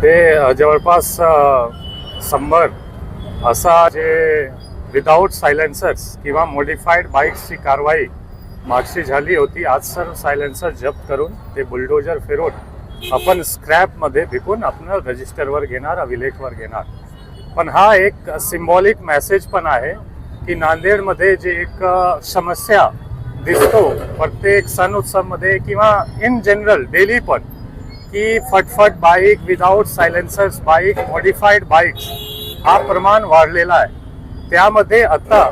ते जवळपास 100 असा जे विदाऊट सायलेन्सर्स किंवा मॉडिफाईड बाईक्सची कारवाई मागची झाली होती. आज सर्व सायलेन्सर जप्त करून ते बुलडोजर फिरवून आपण स्क्रॅपमध्ये विकून आपण रजिस्टरवर घेणार, अभिलेखवर घेणार. पण हा एक सिम्बॉलिक मेसेज पण आहे की नांदेडमध्ये जे एक समस्या दिसतो प्रत्येक सण उत्सवमध्ये किंवा इन जनरल डेली पण, की फटफट bike, without silencers bike, modified bikes हा प्रमाण वाढलेला आहे. त्यामध्ये आता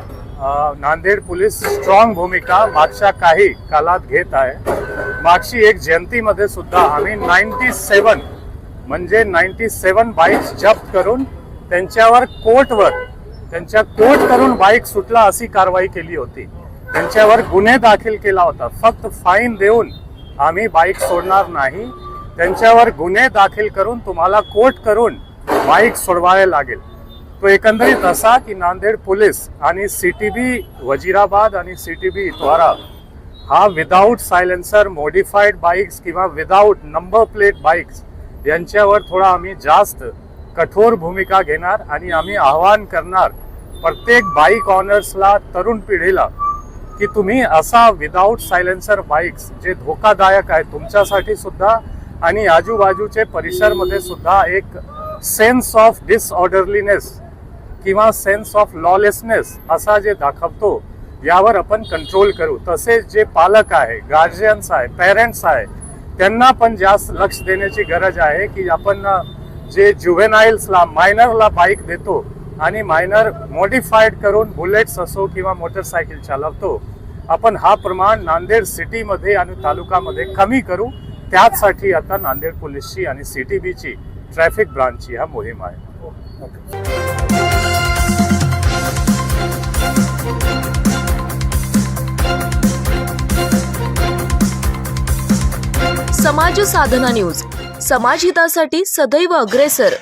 नांदेड पोलीस स्ट्रॉंग भूमिका मागच्या काही काळात घेत आहे. मागची एक जयंतीमध्ये सुद्धा आम्ही 97 बाईक्स जप्त करून त्यांच्यावर कोर्ट करून बाईक सुटला अशी कारवाई केली होती. त्यांच्यावर गुन्हे दाखल केला होता. फक्त फाईन देऊन आम्ही बाईक सोडणार नाही, त्यांच्यावर गुन्हे दाखल करून तुम्हाला कोर्ट करून बाईक सोडवावे लागेल. तो एकंदरीत असा की नांदेड पोलीस आणि CTB वजीराबाद आणि CTB द्वारा हा विदाऊट सायलेन्सर मॉडिफाईड बाईक्स किंवा विदाऊट नंबर प्लेट बाईक्स यांच्यावर थोडा आम्ही जास्त कठोर भूमिका घेणार आणि आम्ही आवाहन करणार प्रत्येक बाईक ऑनर्सला, तरुण पिढीला, की तुम्ही असा विदाऊट सायलेन्सर बाईक्स जे धोकादायक आहे तुमच्यासाठी सुद्धा आणि आजूबाजूचे परिसरमध्ये सुद्धा एक सेन्स ऑफ डिसऑर्डरलीनेस किंवा सेन्स ऑफ लॉलेसनेस असा जे दाखवतो यावर आपण कंट्रोल करू. तसेच जे पालक आहे, गार्जियन्स आहे, पेरेंट्स आहे, त्यांना पण जास्त लक्ष देण्याची गरज आहे की आपण जे ज्युव्हेनाइल्सला, मायनरला बाईक देतो आणि मायनर मॉडिफाईड करून बुलेट्स असो किंवा मोटरसायकल चालवतो, आपण हा प्रमाण नांदेड सिटीमध्ये आणि तालुक्यामध्ये कमी करू. त्यासाठी आता नांदेड पोलीसची आणि CTBची ट्रॅफिक ब्रांचची हा मोहीम आहे. समाज साधना न्यूज, समाजहितासाठी सदैव अग्रेसर.